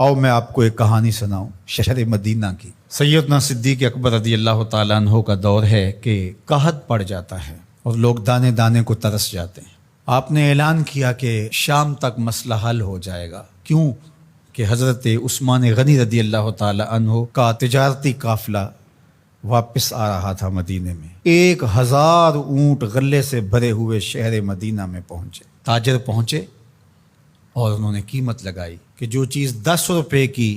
आओ मैं आपको एक कहानी सुनाऊं शहर मदीना की। सैयदना सिद्दीक़ अकबर रज़ी अल्लाह ताला अन्हो का दौर है कि कहत पड़ जाता है और लोग दाने दाने को तरस जाते हैं। आपने ऐलान किया कि शाम तक मसला हल हो जाएगा। क्यों कि हज़रत उस्मान गनी रज़ी अल्लाह ताला अन्हो का तिजारती काफ़िला वापस आ रहा था मदीने में। 1000 ऊँट गले से भरे हुए शहर मदीना में पहुँचे। ताजर पहुँचे और उन्होंने कीमत लगाई कि जो चीज़ 10 रुपये की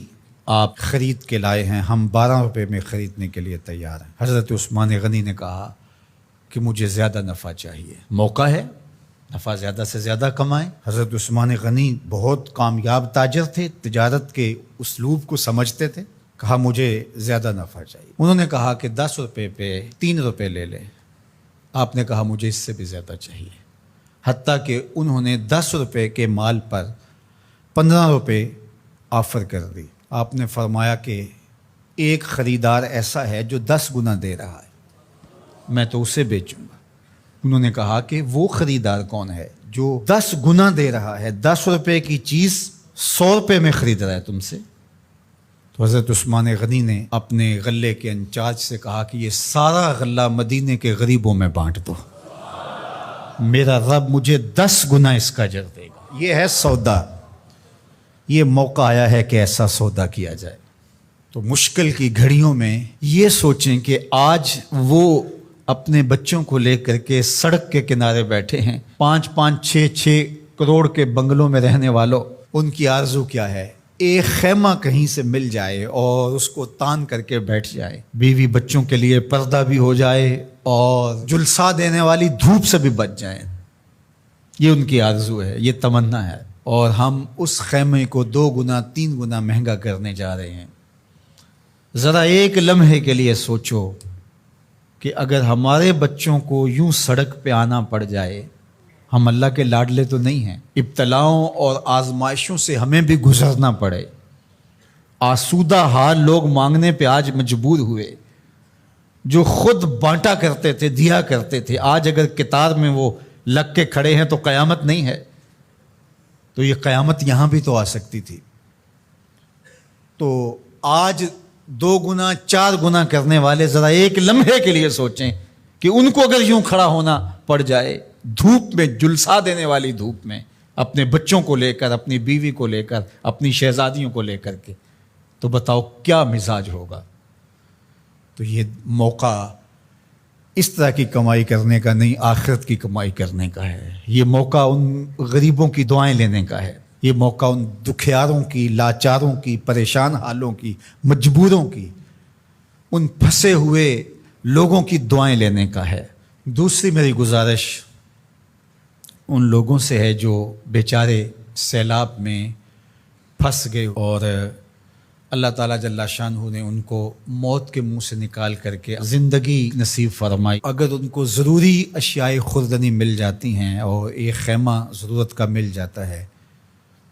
आप ख़रीद के लाए हैं हम 12 रुपये में ख़रीदने के लिए तैयार हैं। हज़रत उस्मान गनी ने कहा कि मुझे ज़्यादा नफ़ा चाहिए, मौका है, नफ़ा ज़्यादा से ज़्यादा कमाएं। हज़रत उस्मान गनी बहुत कामयाब ताजर थे, तिजारत के उसलूब को समझते थे। कहा मुझे ज़्यादा नफ़ा चाहिए। उन्होंने कहा कि 10 रुपये पे 3 रुपये ले लें। आपने कहा मुझे इससे भी ज़्यादा चाहिए। हत्ता कि उन्होंने 10 रुपये के माल पर 15 रुपये ऑफ़र कर दी। आपने फरमाया कि एक ख़रीदार ऐसा है जो 10 गुना दे रहा है, मैं तो उसे बेचूंगा। उन्होंने कहा कि वो ख़रीदार कौन है जो 10 गुना दे रहा है, 10 रुपये की चीज़ 100 रुपये में ख़रीद रहा है तुमसे। तो हज़रत उस्मान गनी ने अपने गले के इंचार्ज से कहा कि ये सारा गल्ला मदीने के गरीबों में बांट दो, मेरा रब मुझे 10 गुना इसका अजर देगा। ये है सौदा, ये मौका आया है कि ऐसा सौदा किया जाए। तो मुश्किल की घड़ियों में ये सोचें कि आज वो अपने बच्चों को लेकर के सड़क के किनारे बैठे हैं। 5-5, 6-6 करोड़ के बंगलों में रहने वालों, उनकी आरज़ू क्या है? एक खैमा कहीं से मिल जाए और उसको तान करके बैठ जाए, बीवी बच्चों के लिए पर्दा भी हो जाए और जुलसा देने वाली धूप से भी बच जाए। ये उनकी आरज़ू है, ये तमन्ना है। और हम उस खैमे को 2 गुना 3 गुना महंगा करने जा रहे हैं। ज़रा एक लम्हे के लिए सोचो कि अगर हमारे बच्चों को यूं सड़क पे आना पड़ जाए, हम अल्लाह के लाडले तो नहीं हैं, इब्तलाओं और आजमाइशों से हमें भी गुजरना पड़े, आसूदा हाल लोग मांगने पे आज मजबूर हुए। जो खुद बांटा करते थे, दिया करते थे, आज अगर कितार में वो लग के खड़े हैं तो क़यामत नहीं है, तो ये क़यामत यहाँ भी तो आ सकती थी। तो आज 2 गुना 4 गुना करने वाले ज़रा एक लम्हे के लिए सोचें कि उनको अगर यूं खड़ा होना पड़ जाए धूप में, जुलसा देने वाली धूप में, अपने बच्चों को लेकर, अपनी बीवी को लेकर, अपनी शहजादियों को लेकर के, तो बताओ क्या मिजाज होगा। तो ये मौका इस तरह की कमाई करने का नहीं, आखिरत की कमाई करने का है। ये मौका उन गरीबों की दुआएं लेने का है। ये मौका उन दुखियारों की, लाचारों की, परेशान हालों की, मजबूरों की, उन फंसे हुए लोगों की दुआएं लेने का है। दूसरी मेरी गुजारिश उन लोगों से है जो बेचारे सैलाब में फंस गए और अल्लाह ताला जल्ला शानहू ने उनको मौत के मुंह से निकाल करके ज़िंदगी नसीब फरमाई। अगर उनको ज़रूरी अशियाए खुर्दनी मिल जाती हैं और एक खैमा ज़रूरत का मिल जाता है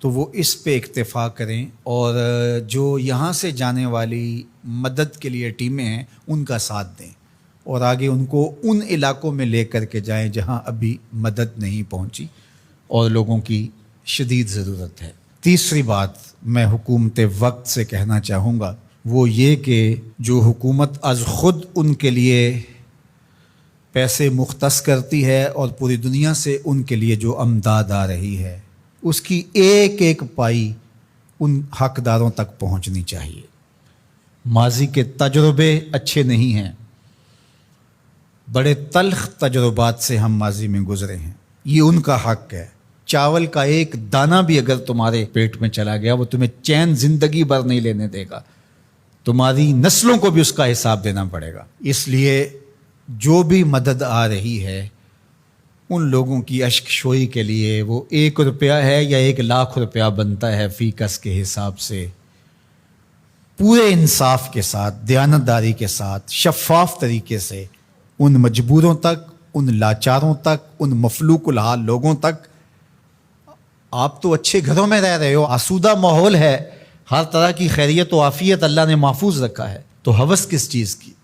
तो वो इस पे इक्तफ़ा करें और जो यहाँ से जाने वाली मदद के लिए टीमें हैं उनका साथ दें और आगे उनको उन इलाकों में ले कर के जाएँ जहाँ अभी मदद नहीं पहुँची और लोगों की शदीद ज़रूरत है। तीसरी बात मैं हुकूमत वक्त से कहना चाहूँगा वो ये कि जो हुकूमत अज़ ख़ुद उनके लिए पैसे मुख्तस करती है और पूरी दुनिया से उनके लिए जो अमदाद आ रही है उसकी एक एक पाई उन हकदारों तक पहुँचनी चाहिए। माजी के तजुर्बे अच्छे नहीं हैं, बड़े तल्ख तजुर्बात से हम माजी में गुज़रे हैं, ये उनका हक है। चावल का एक दाना भी अगर तुम्हारे पेट में चला गया वो तुम्हें चैन ज़िंदगी भर नहीं लेने देगा, तुम्हारी नस्लों को भी उसका हिसाब देना पड़ेगा। इसलिए जो भी मदद आ रही है उन लोगों की अश्क शोई के लिए वो 1 रुपया है या 1 लाख रुपया बनता है फ़ीकस के हिसाब से, पूरे इंसाफ के साथ, दयानतदारी के साथ, शफ़ाफ तरीके से उन मजबूरों तक, उन लाचारों तक, उन मफलूकुल हाल लोगों तक। आप तो अच्छे घरों में रह रहे हो, आसूदा माहौल है, हर तरह की खैरियत और आफियत अल्लाह ने महफूज रखा है, तो हवस किस चीज़ की?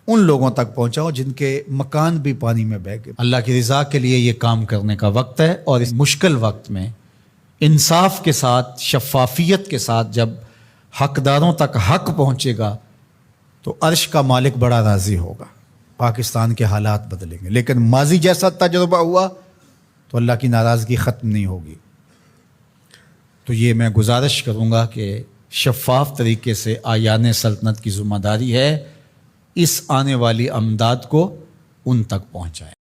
उन लोगों तक पहुंचाओ जिनके मकान भी पानी में बह गए। अल्लाह की रज़ा के लिए ये काम करने का वक्त है और इस मुश्किल वक्त में انصاف کے ساتھ، شفافیت کے ساتھ جب حقداروں تک حق پہنچے گا تو عرش کا مالک بڑا راضی ہوگا، پاکستان کے حالات بدلیں گے۔ لیکن ماضی جیسا تجربہ ہوا تو اللہ کی ناراضگی ختم نہیں ہوگی۔ تو یہ میں گزارش کروں گا کہ شفاف طریقے سے آیان سلطنت کی ذمہ داری ہے اس آنے والی امداد کو ان تک پہنچائیں۔